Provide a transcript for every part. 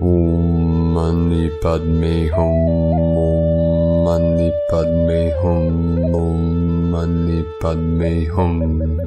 Om Mani Padme Hum. Om Mani Padme Hum. Om Mani Padme Hum.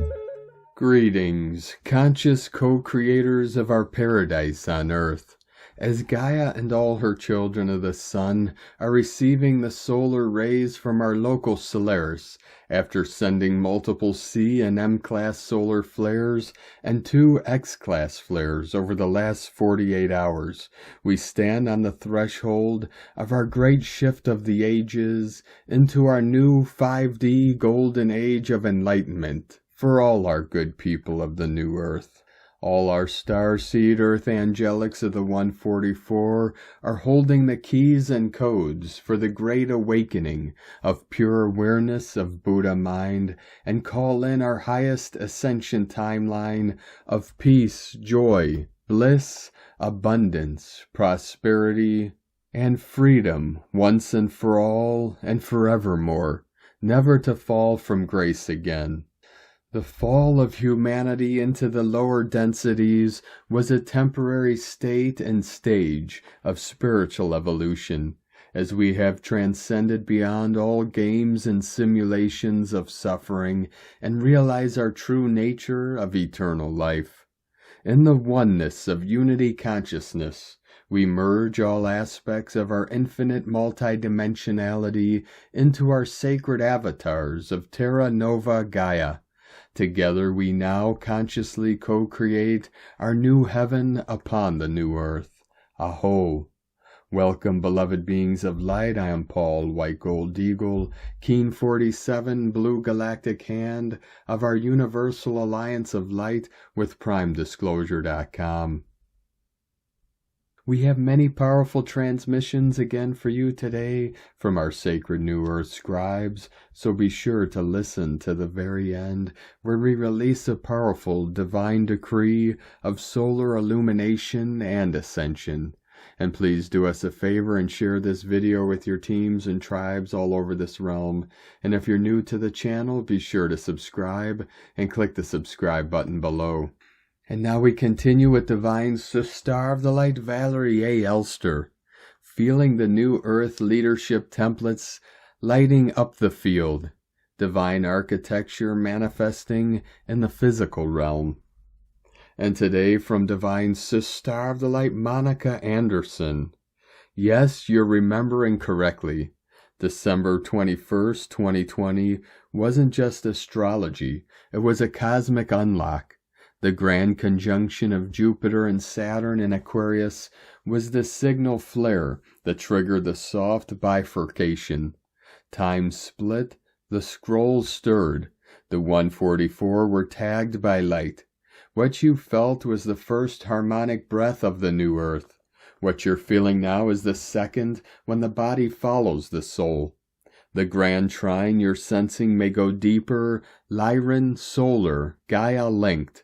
Greetings, conscious co-creators of our paradise on earth. As Gaia and all her children of the sun are receiving the solar rays from our local Solaris after sending multiple C and M-class solar flares and 2 X-class flares over the last 48 hours, we stand on the threshold of our great shift of the ages into our new 5D golden age of enlightenment for all our good people of the new earth. All our starseed earth angelics of the 144 are holding the keys and codes for the great awakening of pure awareness of Buddha mind and call in our highest ascension timeline of peace, joy, bliss, abundance, prosperity, and freedom once and for all and forevermore, never to fall from grace again. The fall of humanity into the lower densities was a temporary state and stage of spiritual evolution, as we have transcended beyond all games and simulations of suffering and realize our true nature of eternal life. In the oneness of unity consciousness, we merge all aspects of our infinite multidimensionality into our sacred avatars of Terra Nova Gaia. Together we now consciously co-create our new heaven upon the new earth. A'ho. Welcome, beloved beings of light. I am paulwhitegoldeagle, Keen 47, Blue Galactic Hand of our Universal Alliance of Light with primedisclosure.com. We have many powerful transmissions again for you today from our sacred New Earth scribes, so be sure to listen to the very end, where we release a powerful divine decree of solar illumination and ascension. And please do us a favor and share this video with your teams and tribes all over this realm. And if you're new to the channel, be sure to subscribe and click the subscribe button below. And now we continue with Divine Sister of the Light Valerie A. Elster, feeling the new earth leadership templates lighting up the field, divine architecture manifesting in the physical realm. And today from Divine Sister of the Light Monica Anderson. Yes, you're remembering correctly. December 21st, 2020 wasn't just astrology, it was a cosmic unlock. The grand conjunction of Jupiter and Saturn in Aquarius was the signal flare that triggered the soft bifurcation. Time split, the scroll stirred, the 144 were tagged by light. What you felt was the first harmonic breath of the new earth. What you're feeling now is the second when the body follows the soul. The grand trine you're sensing may go deeper, lyran, solar, Gaia linked.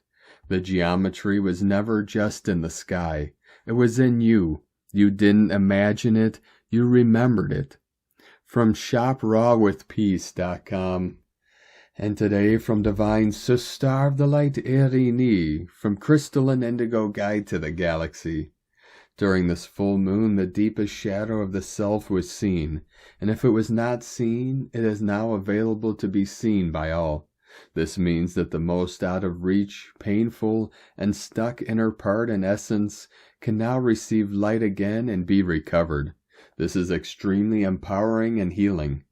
The geometry was never just in the sky. It was in you. You didn't imagine it. You remembered it. From shoprawwithpeace.com. And today from Divine Sister of the Light Irini, from Crystalline Indigo Guide to the Galaxy. During this full moon, the deepest shadow of the self was seen. And if it was not seen, it is now available to be seen by all. This means that the most out of reach, painful, and stuck inner part and essence can now receive light again and be recovered. This is extremely empowering and healing.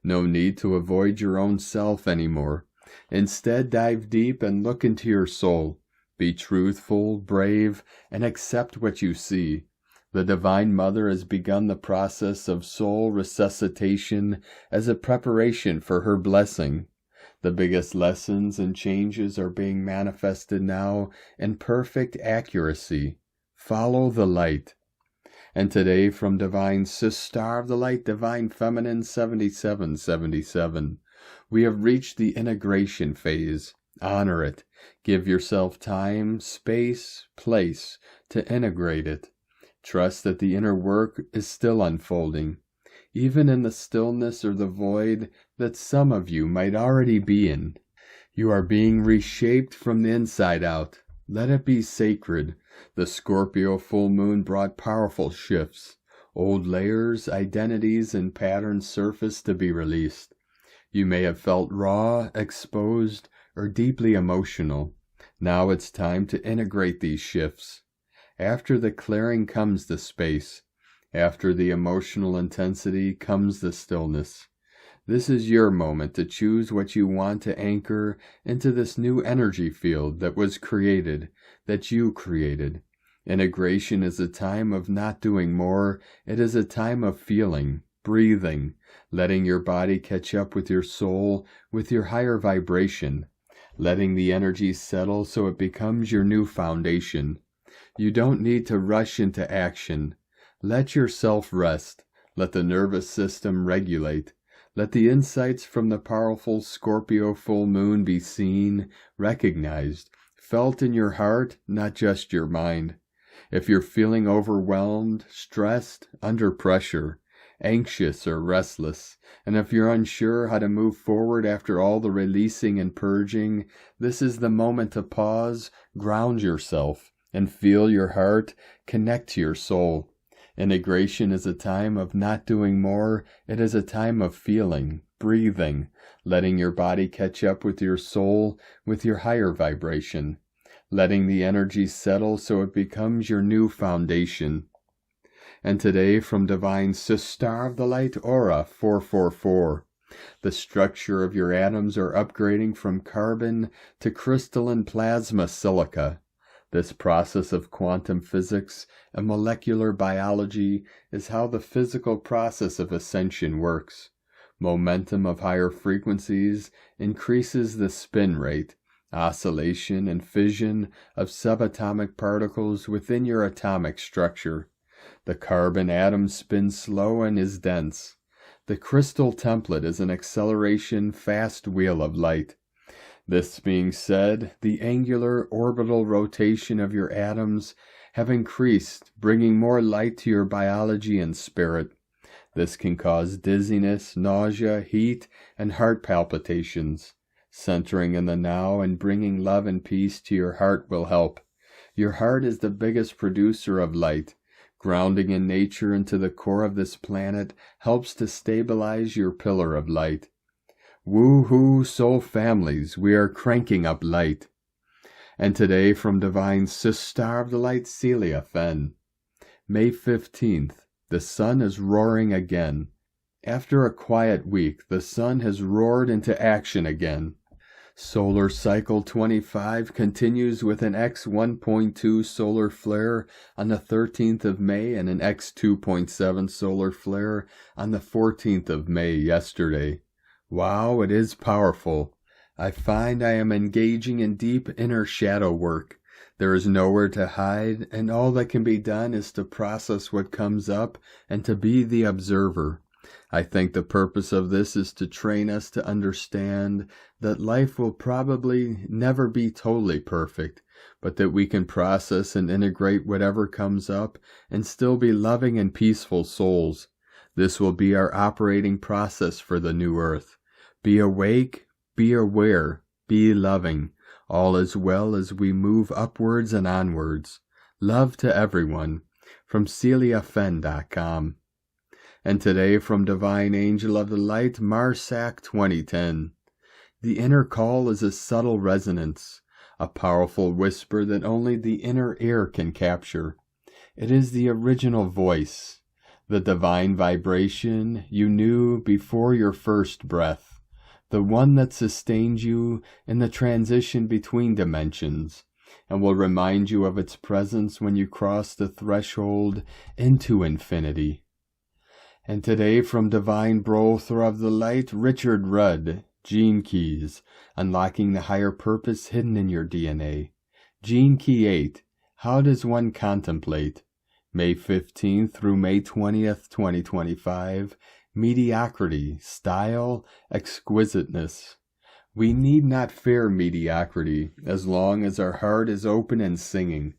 No need to avoid your own self anymore. Instead, dive deep and look into your soul. Be truthful, brave, and accept what you see. The Divine Mother has begun the process of soul resuscitation as a preparation for her blessing. The biggest lessons and changes are being manifested now in perfect accuracy. Follow the light. And today from Divine Sister of the Light, Divine Feminine 7777, we have reached the integration phase. Honor it. Give yourself time, space, place to integrate it. Trust that the inner work is still unfolding. Even in the stillness or the void that some of you might already be in. You are being reshaped from the inside out. Let it be sacred. The Scorpio full moon brought powerful shifts. Old layers, identities, and patterns surfaced to be released. You may have felt raw, exposed, or deeply emotional. Now it's time to integrate these shifts. After the clearing comes the space. After the emotional intensity comes the stillness. This is your moment to choose what you want to anchor into this new energy field that was created, that you created. Integration is a time of not doing more. It is a time of feeling, breathing, letting your body catch up with your soul, with your higher vibration, letting the energy settle so it becomes your new foundation. You don't need to rush into action. Let yourself rest. Let the nervous system regulate. Let the insights from the powerful Scorpio full moon be seen, recognized, felt in your heart, not just your mind. If you're feeling overwhelmed, stressed, under pressure, anxious or restless, and if you're unsure how to move forward after all the releasing and purging, this is the moment to pause, ground yourself, and feel your heart, connect to your soul. Integration is a time of not doing more. It is a time of feeling, breathing, letting your body catch up with your soul, with your higher vibration, letting the energy settle so it becomes your new foundation. And today from Divine Star of the Light Aura 444, the structure of your atoms are upgrading from carbon to crystalline plasma silica. This process of quantum physics and molecular biology is how the physical process of ascension works. Momentum of higher frequencies increases the spin rate, oscillation and fission of subatomic particles within your atomic structure. The carbon atom spins slow and is dense. The crystal template is an acceleration fast wheel of light. This being said, the angular orbital rotation of your atoms have increased, bringing more light to your biology and spirit. This can cause dizziness, nausea, heat, and heart palpitations. Centering in the now and bringing love and peace to your heart will help. Your heart is the biggest producer of light. Grounding in nature into the core of this planet helps to stabilize your pillar of light. Woo-hoo, soul families, we are cranking up light. And today from Divine Star of the Light Celia Fenn. May 15th, the sun is roaring again. After a quiet week, the sun has roared into action again. Solar Cycle 25 continues with an X1.2 solar flare on the 13th of May and an X2.7 solar flare on the 14th of May yesterday. Wow, it is powerful. I find I am engaging in deep inner shadow work. There is nowhere to hide, and all that can be done is to process what comes up and to be the observer. I think the purpose of this is to train us to understand that life will probably never be totally perfect, but that we can process and integrate whatever comes up and still be loving and peaceful souls. This will be our operating process for the new earth. Be awake, be aware, be loving, all as well as we move upwards and onwards. Love to everyone. From CeliaFenn.com. And today from Divine Angel of the Light, Marsac 2010. The inner call is a subtle resonance, a powerful whisper that only the inner ear can capture. It is the original voice, the divine vibration you knew before your first breath, the one that sustained you in the transition between dimensions, and will remind you of its presence when you cross the threshold into infinity. And today from Divine Brother of the Light, Richard Rudd, Gene Keys, Unlocking the Higher Purpose Hidden in Your DNA. Gene Key 8, How Does One Contemplate? May 15th through May 20th, 2025. Mediocrity, Style, Exquisiteness. We need not fear mediocrity as long as our heart is open and singing.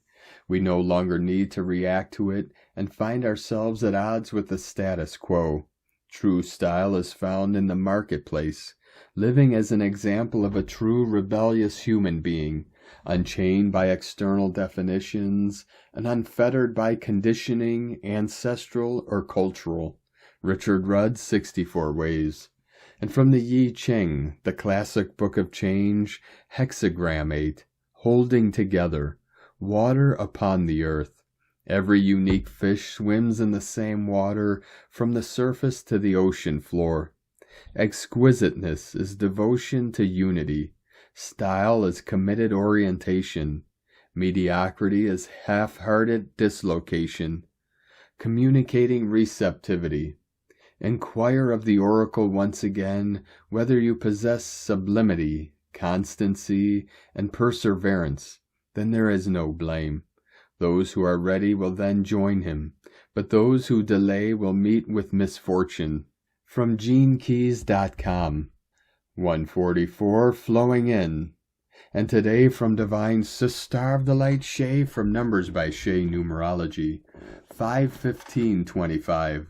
We no longer need to react to it and find ourselves at odds with the status quo. True style is found in the marketplace, living as an example of a true rebellious human being, unchained by external definitions, and unfettered by conditioning, ancestral or cultural. Richard Rudd's 64 Ways. And from the I Ching, the classic book of change, hexagram 8, holding together, water upon the earth. Every unique fish swims in the same water from the surface to the ocean floor. Exquisiteness is devotion to unity. Style is committed orientation. Mediocrity is half-hearted dislocation. Communicating receptivity. Inquire of the oracle once again whether you possess sublimity, constancy, and perseverance. Then there is no blame. Those who are ready will then join him, but those who delay will meet with misfortune. From GeneKeys.com. 144 flowing in. And today from Divine Sister of the Light Shay from Numbers by Shay Numerology. 5/15/25.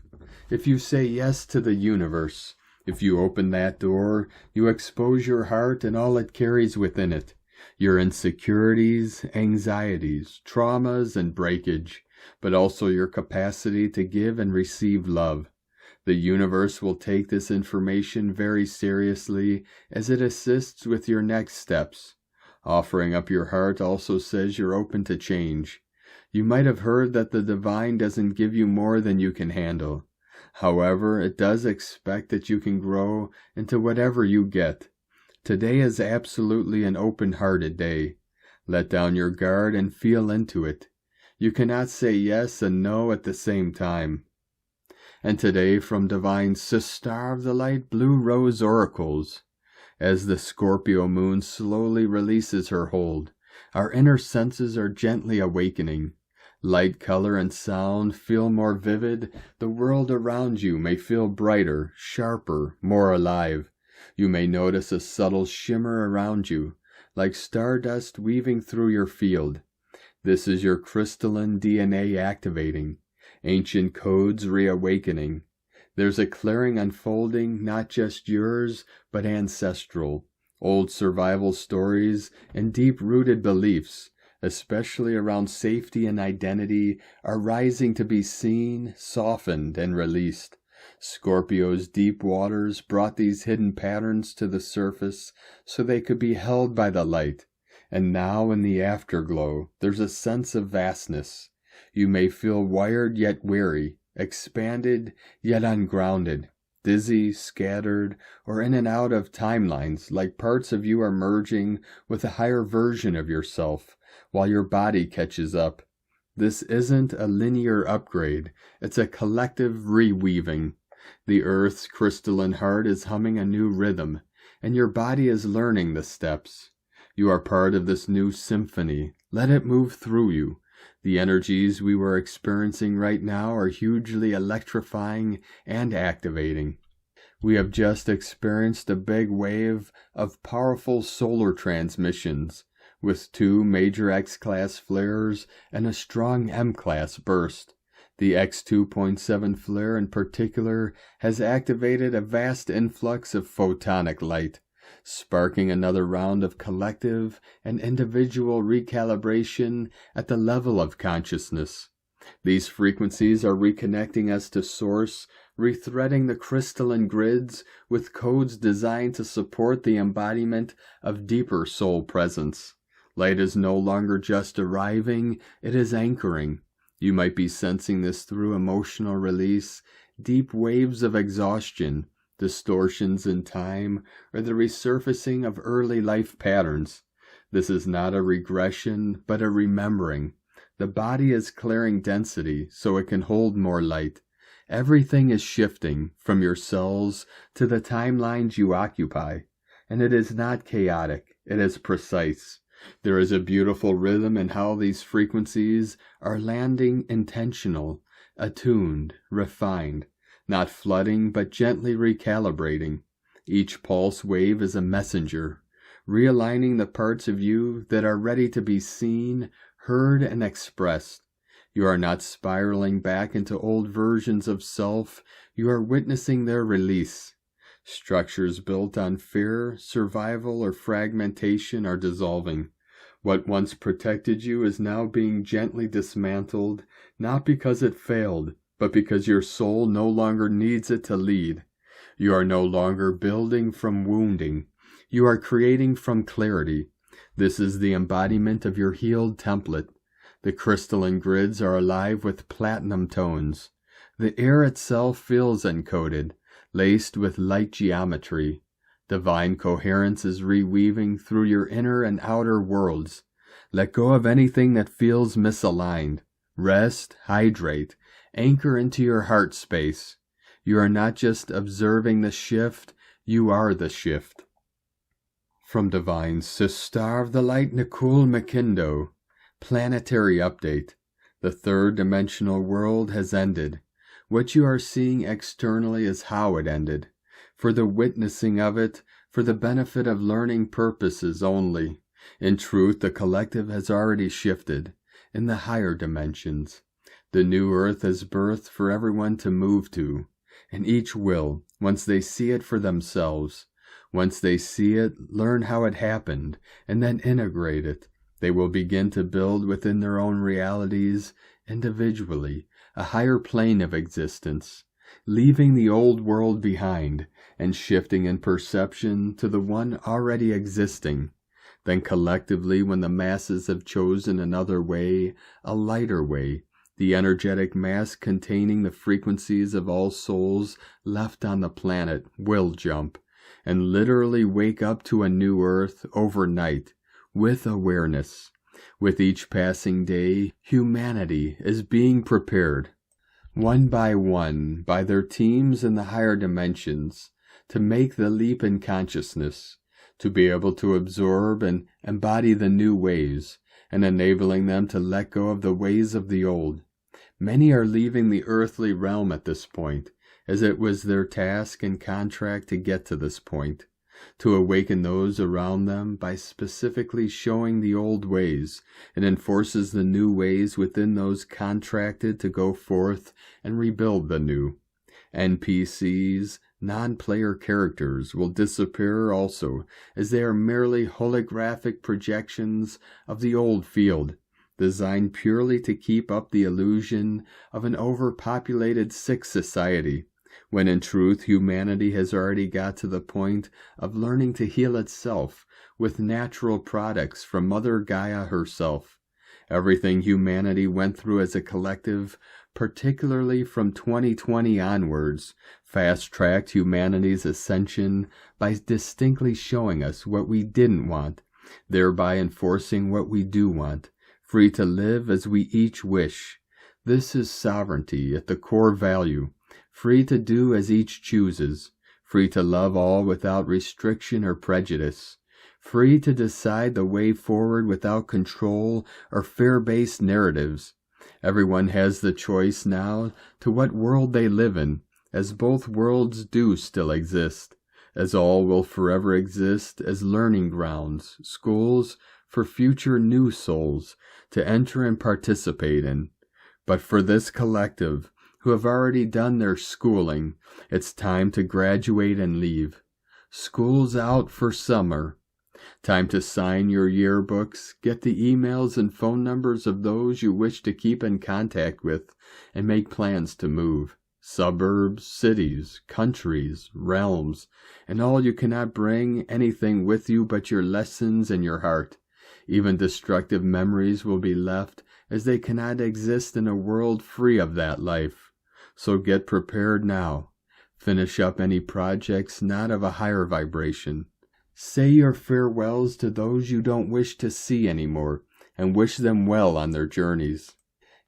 If you say yes to the universe, if you open that door, you expose your heart and all it carries within it. Your insecurities, anxieties, traumas, and breakage, but also your capacity to give and receive love. The universe will take this information very seriously as it assists with your next steps. Offering up your heart also says you're open to change. You might have heard that the divine doesn't give you more than you can handle. However, it does expect that you can grow into whatever you get. Today is absolutely an open-hearted day. Let down your guard and feel into it. You cannot say yes and no at the same time. And today from Divine Sister of the Light Blue Rose Oracles. As the Scorpio moon slowly releases her hold, our inner senses are gently awakening. Light, color, and sound feel more vivid. The world around you may feel brighter, sharper, more alive. You may notice a subtle shimmer around you, like stardust weaving through your field. This is your crystalline DNA activating, ancient codes reawakening. There's a clearing unfolding, not just yours, but ancestral. Old survival stories and deep-rooted beliefs, especially around safety and identity, are rising to be seen, softened, and released. Scorpio's deep waters brought these hidden patterns to the surface so they could be held by the light. And now in the afterglow, there's a sense of vastness. You may feel wired yet weary, expanded yet ungrounded, dizzy, scattered, or in and out of timelines, like parts of you are merging with a higher version of yourself, while your body catches up. This isn't a linear upgrade, it's a collective reweaving. The Earth's crystalline heart is humming a new rhythm, and your body is learning the steps. You are part of this new symphony. Let it move through you. The energies we were experiencing right now are hugely electrifying and activating. We have just experienced a big wave of powerful solar transmissions, with 2 major X-class flares and a strong M-class burst. The X2.7 flare in particular has activated a vast influx of photonic light, sparking another round of collective and individual recalibration at the level of consciousness. These frequencies are reconnecting us to Source, rethreading the crystalline grids with codes designed to support the embodiment of deeper soul presence. Light is no longer just arriving, it is anchoring. You might be sensing this through emotional release, deep waves of exhaustion, distortions in time, or the resurfacing of early life patterns. This is not a regression, but a remembering. The body is clearing density so it can hold more light. Everything is shifting from your cells to the timelines you occupy, and it is not chaotic, it is precise. There is a beautiful rhythm in how these frequencies are landing, intentional, attuned, refined, not flooding but gently recalibrating. Each pulse wave is a messenger, realigning the parts of you that are ready to be seen, heard, and expressed. You are not spiraling back into old versions of self, you are witnessing their release. Structures built on fear, survival, or fragmentation are dissolving. What once protected you is now being gently dismantled, not because it failed, but because your soul no longer needs it to lead. You are no longer building from wounding. You are creating from clarity. This is the embodiment of your healed template. The crystalline grids are alive with platinum tones. The air itself feels encoded, laced with light geometry. Divine coherence is reweaving through your inner and outer worlds. Let go of anything that feels misaligned. Rest, hydrate, anchor into your heart space. You are not just observing the shift, you are the shift. From Divine Sister of the Light Nicole McKindo, planetary update. The third dimensional world has ended. What you are seeing externally is how it ended. For the witnessing of it, for the benefit of learning purposes only. In truth, the collective has already shifted in the higher dimensions. The new earth is birthed for everyone to move to, and each will, once they see it for themselves. Once they see it, learn how it happened, and then integrate it. They will begin to build within their own realities, individually, a higher plane of existence, leaving the old world behind and shifting in perception to the one already existing. Then collectively, when the masses have chosen another way, a lighter way, the energetic mass containing the frequencies of all souls left on the planet will jump and literally wake up to a new earth overnight with awareness. With each passing day, humanity is being prepared, one by their teams in the higher dimensions, to make the leap in consciousness, to be able to absorb and embody the new ways, and enabling them to let go of the ways of the old. Many are leaving the earthly realm at this point, as it was their task and contract to get to this point, to awaken those around them by specifically showing the old ways. It enforces the new ways within those contracted to go forth and rebuild the new. NPCs, non-player characters, will disappear also, as they are merely holographic projections of the old field, designed purely to keep up the illusion of an overpopulated sick society, when in truth humanity has already got to the point of learning to heal itself with natural products from Mother Gaia herself. Everything humanity went through as a collective, particularly from 2020 onwards, fast-tracked humanity's ascension by distinctly showing us what we didn't want, thereby enforcing what we do want, free to live as we each wish. This is sovereignty at the core value, free to do as each chooses, free to love all without restriction or prejudice, free to decide the way forward without control or fear-based narratives. Everyone has the choice now to what world they live in, as both worlds do still exist, as all will forever exist as learning grounds, schools for future new souls to enter and participate in. But for this collective, who have already done their schooling, it's time to graduate and leave. School's out for summer. Time to sign your yearbooks, get the emails and phone numbers of those you wish to keep in contact with, and make plans to move. Suburbs, cities, countries, realms, and all you cannot bring anything with you but your lessons and your heart. Even destructive memories will be left, as they cannot exist in a world free of that life. So get prepared now. Finish up any projects not of a higher vibration. Say your farewells to those you don't wish to see anymore, and wish them well on their journeys.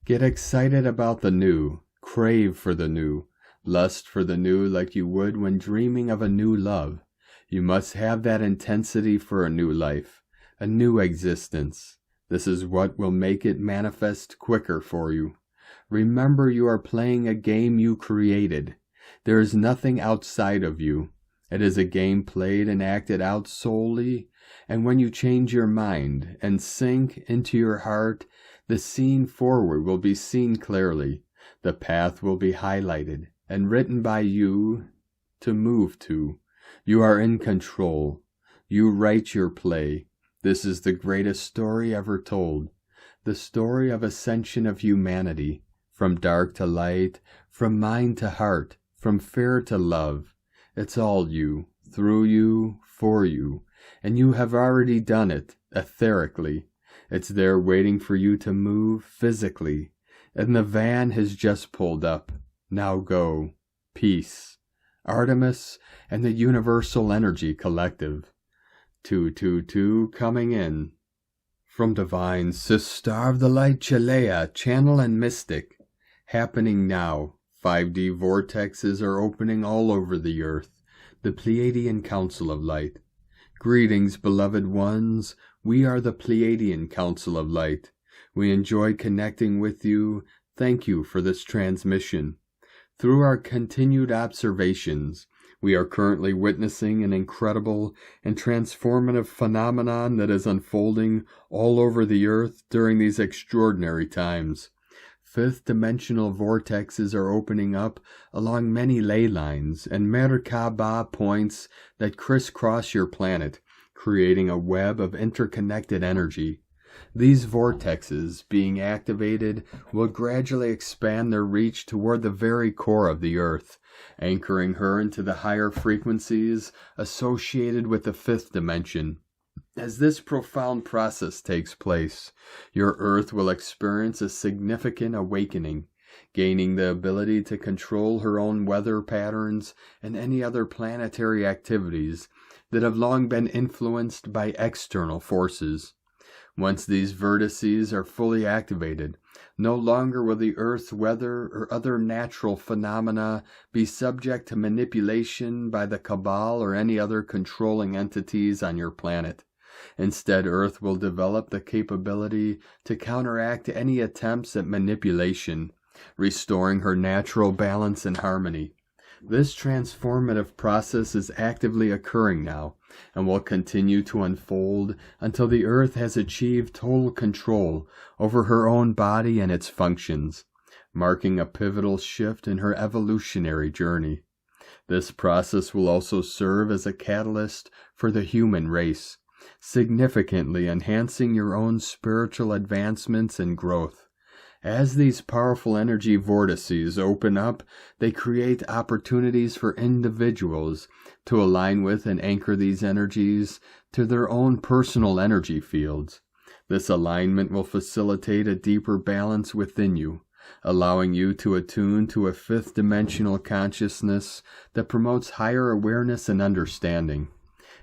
Get excited about the new. Crave for the new. Lust for the new like you would when dreaming of a new love. You must have that intensity for a new life, a new existence. This is what will make it manifest quicker for you. Remember, you are playing a game you created. There is nothing outside of you. It is a game played and acted out solely, and when you change your mind and sink into your heart, the scene forward will be seen clearly. The path will be highlighted and written by you to move to. You are in control. You write your play. This is the greatest story ever told, the story of ascension of humanity, from dark to light, from mind to heart, from fear to love. It's all you, through you, for you, and you have already done it, etherically. It's there waiting for you to move, physically, and the van has just pulled up. Now go. Peace. Artemis and the Universal Energy Collective. 222 coming in. From Divine Sister of the Light Chelea, Channel and Mystic. Happening now. 5D vortexes are opening all over the earth. The Pleiadian Council of Light. Greetings, beloved ones. We are the Pleiadian Council of Light. We enjoy connecting with you. Thank you for this transmission. Through our continued observations, we are currently witnessing an incredible and transformative phenomenon that is unfolding all over the earth during these extraordinary times. Fifth-dimensional vortexes are opening up along many ley lines and Merkaba points that crisscross your planet, creating a web of interconnected energy. These vortexes, being activated, will gradually expand their reach toward the very core of the earth, anchoring her into the higher frequencies associated with the fifth dimension. As this profound process takes place, your Earth will experience a significant awakening, gaining the ability to control her own weather patterns and any other planetary activities that have long been influenced by external forces. Once these vertices are fully activated, no longer will the Earth's weather or other natural phenomena be subject to manipulation by the cabal or any other controlling entities on your planet. Instead, Earth will develop the capability to counteract any attempts at manipulation, restoring her natural balance and harmony. This transformative process is actively occurring now and will continue to unfold until the Earth has achieved total control over her own body and its functions, marking a pivotal shift in her evolutionary journey. This process will also serve as a catalyst for the human race, significantly enhancing your own spiritual advancements and growth. As these powerful energy vortices open up, they create opportunities for individuals to align with and anchor these energies to their own personal energy fields. This alignment will facilitate a deeper balance within you, allowing you to attune to a fifth-dimensional consciousness that promotes higher awareness and understanding.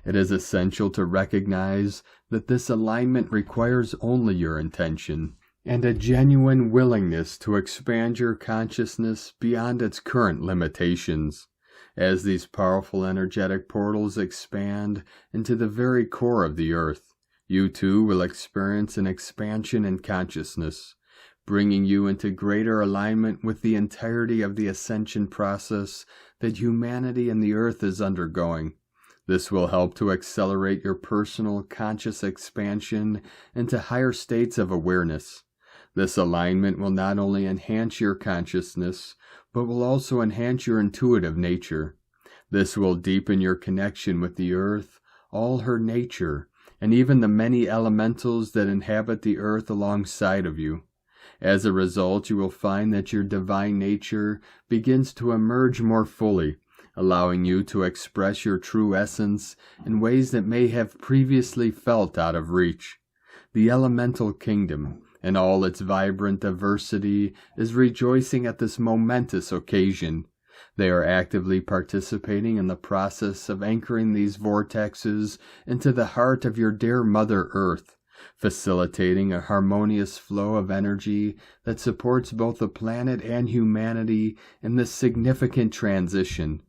It is essential to recognize that this alignment requires only your intention and a genuine willingness to expand your consciousness beyond its current limitations. As these powerful energetic portals expand into the very core of the earth, you too will experience an expansion in consciousness, bringing you into greater alignment with the entirety of the ascension process that humanity and the earth is undergoing. This will help to accelerate your personal conscious expansion into higher states of awareness. This alignment will not only enhance your consciousness, but will also enhance your intuitive nature. This will deepen your connection with the earth, all her nature, and even the many elementals that inhabit the earth alongside of you. As a result, you will find that your divine nature begins to emerge more fully, allowing you to express your true essence in ways that may have previously felt out of reach. The elemental kingdom, in all its vibrant diversity, is rejoicing at this momentous occasion. They are actively participating in the process of anchoring these vortexes into the heart of your dear Mother Earth, facilitating a harmonious flow of energy that supports both the planet and humanity in this significant transition.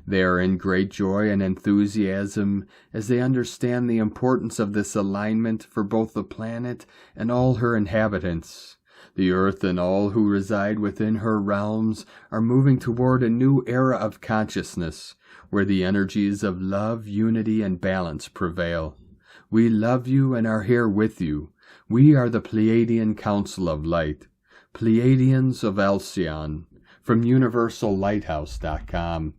They are in great joy and enthusiasm as they understand the importance of this alignment for both the planet and all her inhabitants. The earth and all who reside within her realms are moving toward a new era of consciousness, where the energies of love, unity, and balance prevail. We love you and are here with you. We are the Pleiadian Council of Light, Pleiadians of Alcyon, from universallighthouse.com.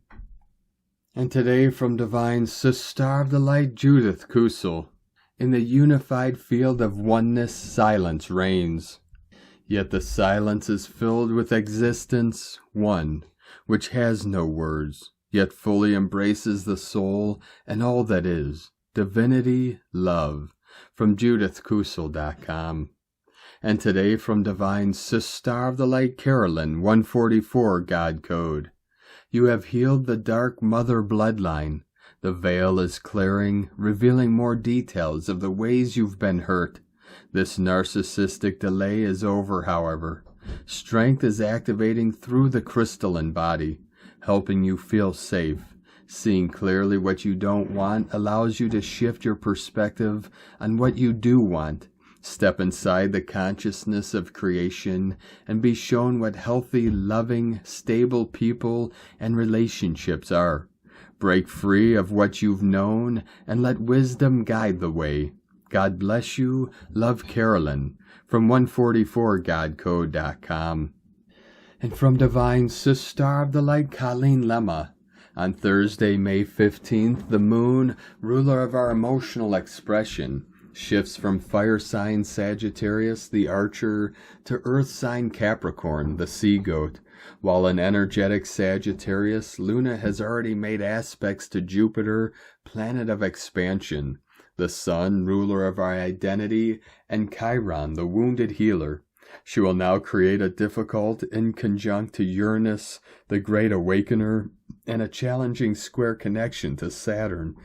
And today from Divine Sister of the Light Judith Kusel, In the unified field of oneness, silence reigns. Yet the silence is filled with existence, one, which has no words, yet fully embraces the soul and all that is, divinity, love, from JudithKusel.com. And today from Divine Sister of the Light Carolyn, 144 God Code. You have healed the dark mother bloodline. The veil is clearing, revealing more details of the ways you've been hurt. This narcissistic delay is over, however. Strength is activating through the crystalline body, helping you feel safe. Seeing clearly what you don't want allows you to shift your perspective on what you do want. Step inside the consciousness of creation and be shown what healthy, loving, stable people and relationships are. Break free of what you've known and let wisdom guide the way. God bless you. Love, Carolyn. From 144godcode.com. And from Divine Sister of the Light, Colleen Lemma. On Thursday, May 15th, the moon, ruler of our emotional expression, shifts from fire sign Sagittarius, the archer, to earth sign Capricorn, the sea goat. While in energetic Sagittarius, Luna has already made aspects to Jupiter, planet of expansion, the sun, ruler of our identity, and Chiron, the wounded healer. She will now create a difficult inconjunct to Uranus, the great awakener, and a challenging square connection to Saturn,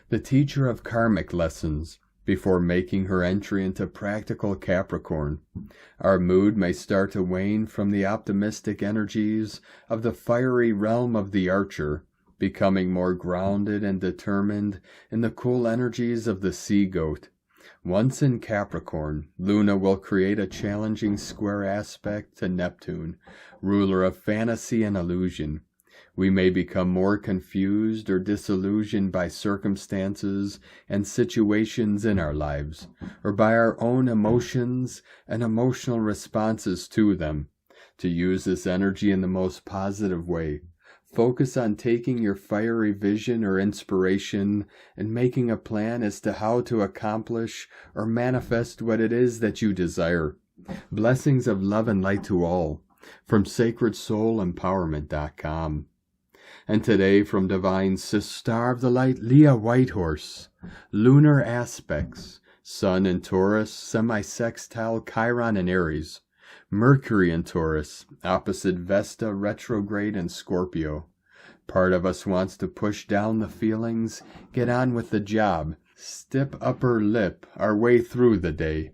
the teacher of karmic lessons, before making her entry into practical Capricorn. Our mood may start to wane from the optimistic energies of the fiery realm of the archer, becoming more grounded and determined in the cool energies of the sea goat. Once in Capricorn, Luna will create a challenging square aspect to Neptune, ruler of fantasy and illusion. We may become more confused or disillusioned by circumstances and situations in our lives, or by our own emotions and emotional responses to them. To use this energy in the most positive way, focus on taking your fiery vision or inspiration and making a plan as to how to accomplish or manifest what it is that you desire. Blessings of love and light to all, from sacredsoulempowerment.com. And today from Divine Sister of the Light, Leah Whitehorse, lunar aspects, Sun in Taurus, semi-sextile Chiron in Aries, Mercury in Taurus, opposite Vesta, retrograde in Scorpio. Part of us wants to push down the feelings, get on with the job, stiff upper lip our way through the day.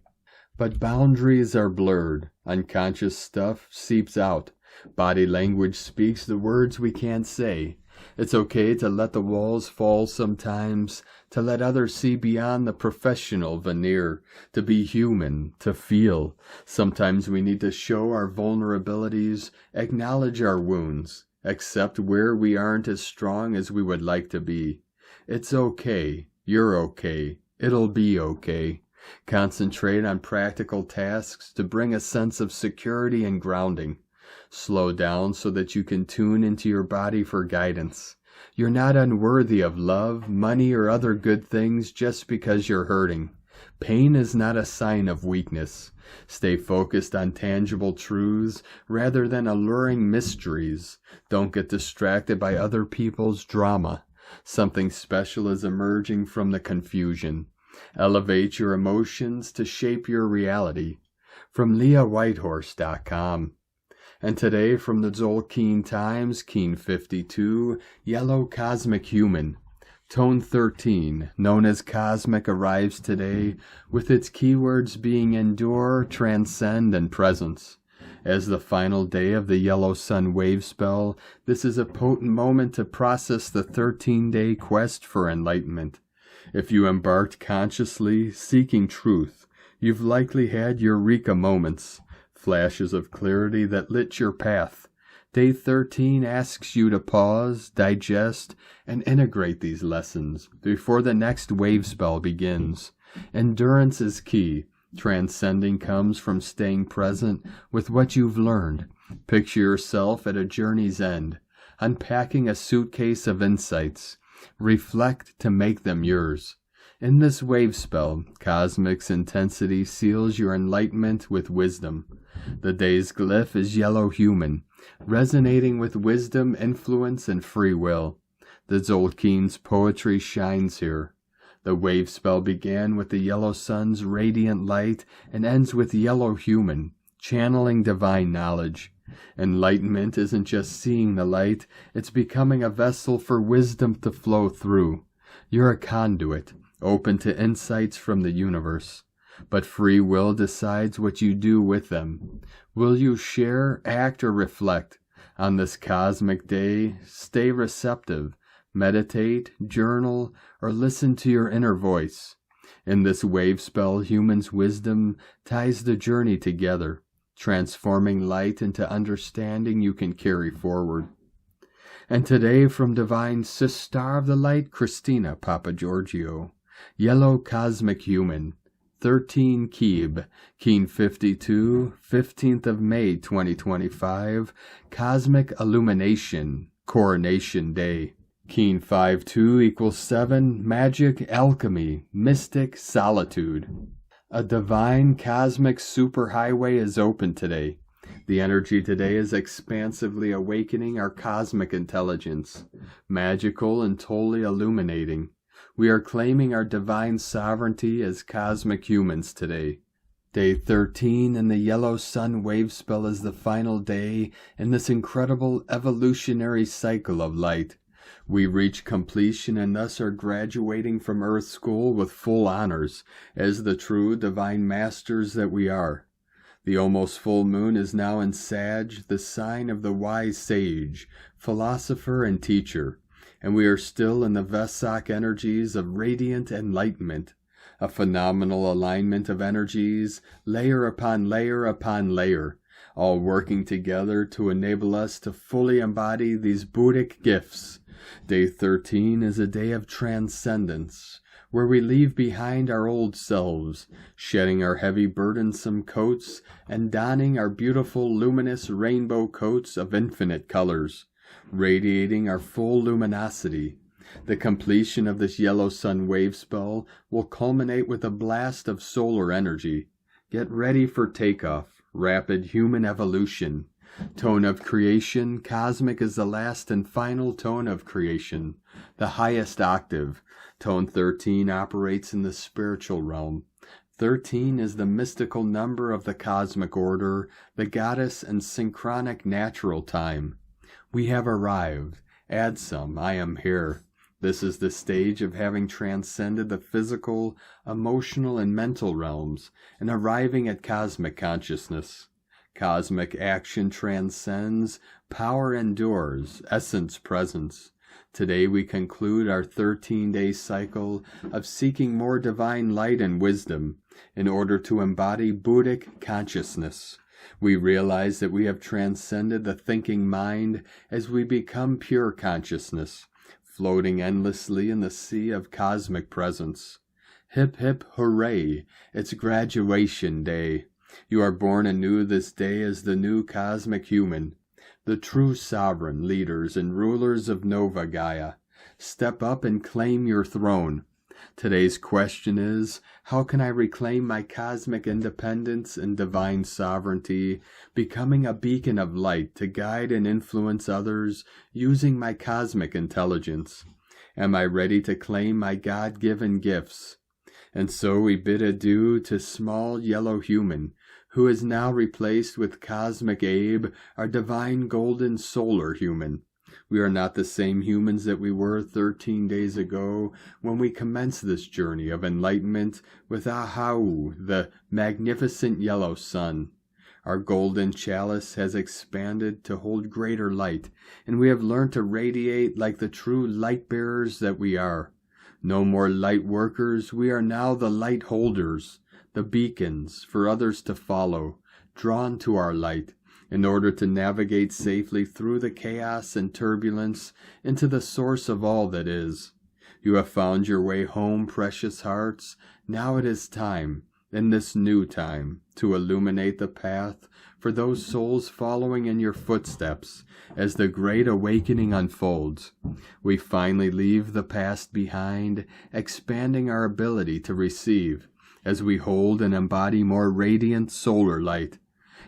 But boundaries are blurred, unconscious stuff seeps out. Body language speaks the words we can't say. It's okay to let the walls fall sometimes, to let others see beyond the professional veneer, to be human, to feel. Sometimes we need to show our vulnerabilities, acknowledge our wounds, accept where we aren't as strong as we would like to be. It's okay. You're okay. It'll be okay. Concentrate on practical tasks to bring a sense of security and grounding. Slow down so that you can tune into your body for guidance. You're not unworthy of love, money, or other good things just because you're hurting. Pain is not a sign of weakness. Stay focused on tangible truths rather than alluring mysteries. Don't get distracted by other people's drama. Something special is emerging from the confusion. Elevate your emotions to shape your reality. From LeahWhitehorse.com. And today from the Zolkeen Times, Keen 52, Yellow Cosmic Human. Tone 13, known as Cosmic, arrives today, with its keywords being endure, transcend, and presence. As the final day of the Yellow Sun wave spell, this is a potent moment to process the 13-day quest for enlightenment. If you embarked consciously, seeking truth, you've likely had eureka moments, flashes of clarity that lit your path. Day 13 asks you to pause, digest, and integrate these lessons before the next wave spell begins. Endurance is key. Transcending comes from staying present with what you've learned. Picture yourself at a journey's end, unpacking a suitcase of insights. Reflect to make them yours. In this wave spell, cosmic's intensity seals your enlightenment with wisdom. The day's glyph is yellow human, resonating with wisdom, influence, and free will. The Tzolk'in's poetry shines here. The wave spell began with the yellow sun's radiant light and ends with yellow human, channeling divine knowledge. Enlightenment isn't just seeing the light, it's becoming a vessel for wisdom to flow through. You're a conduit, open to insights from the universe. But free will decides what you do with them. Will you share, act, or reflect? On this cosmic day, stay receptive. Meditate, journal, or listen to your inner voice. In this wave spell, human's wisdom ties the journey together, transforming light into understanding you can carry forward. And today, from Divine Sister of the Light, Christina Papagiorgio, Yellow Cosmic Human, 13 Keeb, Keen 52, 15th of May 2025, Cosmic Illumination, Coronation Day. Keen 5-2 equals 7, Magic, Alchemy, Mystic, Solitude. A divine cosmic superhighway is open today. The energy today is expansively awakening our cosmic intelligence, magical and totally illuminating. We are claiming our divine sovereignty as cosmic humans today. Day 13 in the yellow sun wave spell is the final day in this incredible evolutionary cycle of light. We reach completion and thus are graduating from Earth School with full honors as the true divine masters that we are. The almost full moon is now in Sag, the sign of the wise sage, philosopher, and teacher, and we are still in the Vesak energies of radiant enlightenment, a phenomenal alignment of energies, layer upon layer upon layer, all working together to enable us to fully embody these Buddhic gifts. Day 13 is a day of transcendence, where we leave behind our old selves, shedding our heavy burdensome coats and donning our beautiful luminous rainbow coats of infinite colors, radiating our full luminosity. The completion of this yellow sun wave spell will culminate with a blast of solar energy. Get ready for takeoff, rapid human evolution. Tone of creation, cosmic is the last and final tone of creation, the highest octave. Tone 13 operates in the spiritual realm. 13 is the mystical number of the cosmic order, the goddess and synchronic natural time. We have arrived. Add some, I am here. This is the stage of having transcended the physical, emotional, and mental realms and arriving at cosmic consciousness. Cosmic action transcends, power endures, essence presence. Today we conclude our 13-day cycle of seeking more divine light and wisdom in order to embody Buddhic consciousness. We realize that we have transcended the thinking mind as we become pure consciousness, floating endlessly in the sea of cosmic presence. Hip hip hooray, it's graduation day. You are born anew this day as the new cosmic human, the true sovereign leaders and rulers of Nova Gaia. Step up and claim your throne. Today's question is, how can I reclaim my cosmic independence and divine sovereignty, becoming a beacon of light to guide and influence others using my cosmic intelligence? Am I ready to claim my God-given gifts? And so we bid adieu to small yellow human, who is now replaced with Cosmic Abe, our divine golden solar human. We are not the same humans that we were 13 days ago when we commenced this journey of enlightenment with A'ho, the magnificent yellow sun. Our golden chalice has expanded to hold greater light, and we have learned to radiate like the true light bearers that we are. No more light workers, we are now the light holders, the beacons for others to follow, drawn to our light, in order to navigate safely through the chaos and turbulence into the source of all that is. You have found your way home, precious hearts. Now it is time. in this new time to illuminate the path for those souls following in your footsteps as the great awakening unfolds. We finally leave the past behind, expanding our ability to receive as we hold and embody more radiant solar light.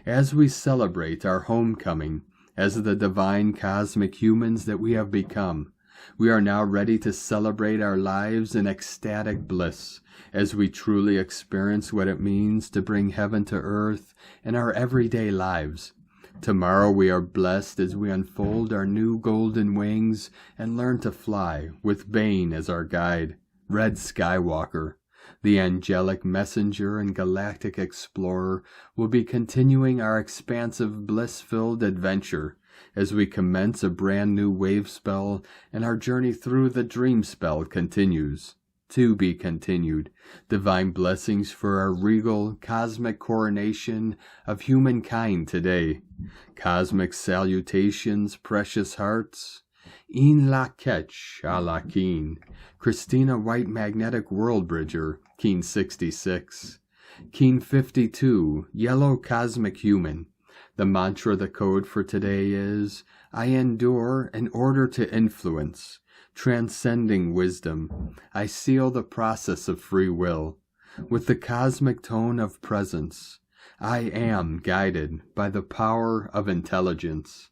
As we celebrate our homecoming as the divine cosmic humans that we have become, we are now ready to celebrate our lives in ecstatic bliss as we truly experience what it means to bring heaven to earth in our everyday lives. Tomorrow we are blessed as we unfold our new golden wings and learn to fly with Bane as our guide, Red Skywalker. The angelic messenger and galactic explorer will be continuing our expansive bliss-filled adventure as we commence a brand new wave spell, and our journey through the dream spell continues. To be continued. Divine blessings for our regal cosmic coronation of humankind today. Cosmic salutations, precious hearts. In la ketch a la keen. Christina White Magnetic World Bridger, Keen 66. Keen 52, Yellow Cosmic Human. The mantra, the code for today is, I endure in order to influence. Transcending wisdom, I seal the process of free will with the cosmic tone of presence. I am guided by the power of intelligence.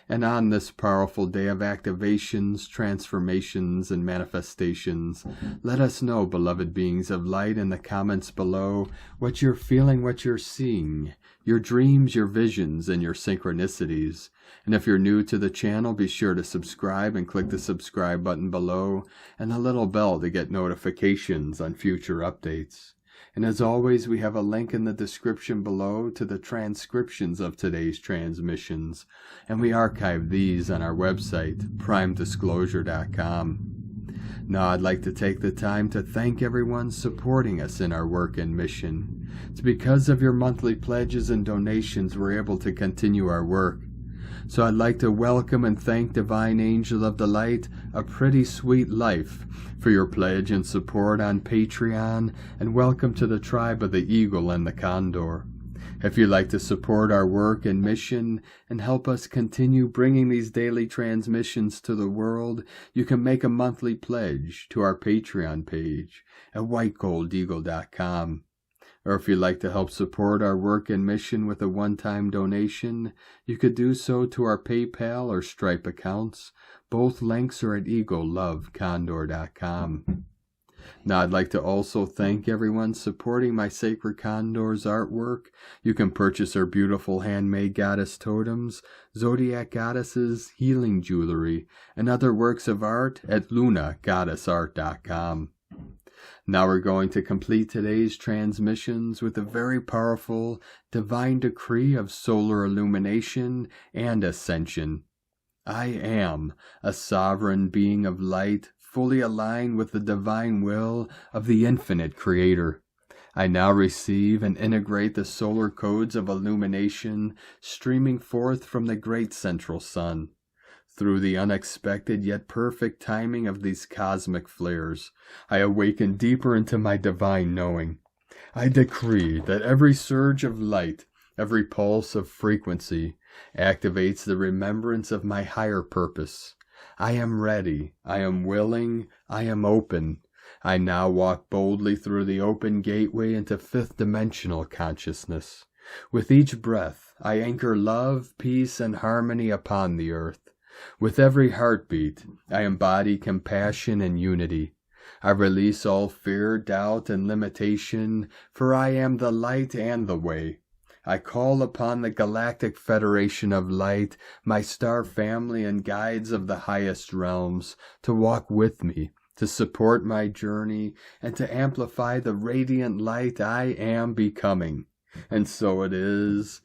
And on this powerful day of activations, transformations, and manifestations, let us know, beloved beings of light, in the comments below what you're feeling, what you're seeing, your dreams, your visions, and your synchronicities. And if you're new to the channel, be sure to subscribe and click the subscribe button below and the little bell to get notifications on future updates. And as always, we have a link in the description below to the transcriptions of today's transmissions, and we archive these on our website, primedisclosure.com. Now I'd like to take the time to thank everyone supporting us in our work and mission. It's because of your monthly pledges and donations we're able to continue our work. So I'd like to welcome and thank Divine Angel of the Light, A Pretty Sweet Life, for your Pleiadian support on Patreon, and welcome to the tribe of the Eagle and the Condor. If you'd like to support our work and mission and help us continue bringing these daily transmissions to the world, you can make a monthly pledge to our Patreon page at whitegoldeagle.com. Or if you'd like to help support our work and mission with a one-time donation, you could do so to our PayPal or Stripe accounts. Both links are at eaglelovecondor.com. Now I'd like to also thank everyone supporting my Sacred Condors artwork. You can purchase our beautiful handmade goddess totems, zodiac goddesses, healing jewelry, and other works of art at lunagoddessart.com. Now we're going to complete today's transmissions with a very powerful divine decree of solar illumination and ascension. I am a sovereign being of light, fully aligned with the divine will of the infinite creator. I now receive and integrate the solar codes of illumination streaming forth from the great central sun. Through the unexpected yet perfect timing of these cosmic flares, I awaken deeper into my divine knowing. I decree that every surge of light, every pulse of frequency, activates the remembrance of my higher purpose. I am ready, I am willing, I am open. I now walk boldly through the open gateway into fifth-dimensional consciousness. With each breath, I anchor love, peace, and harmony upon the earth. With every heartbeat, I embody compassion and unity. I release all fear, doubt, and limitation, for I am the light and the way. I call upon the galacticfederation of light, my star family and guides of the highest realms, to walk with me, to support my journey, and to amplify the radiant light I am becoming. And so it is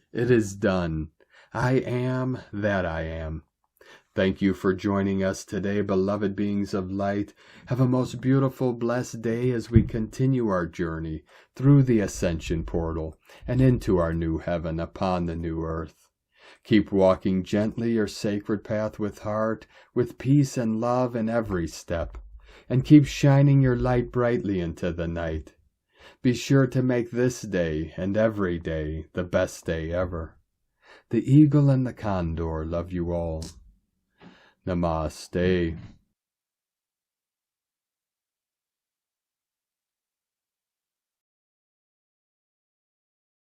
done. I am that I am. Thank you for joining us today, beloved beings of light. Have a most beautiful, blessed day as we continue our journey through the ascension portal and into our new heaven upon the new earth. Keep walking gently your sacred path with heart, with peace and love in every step, and keep shining your light brightly into the night. Be sure to make this day and every day the best day ever. The eagle and the condor love you all. Namaste.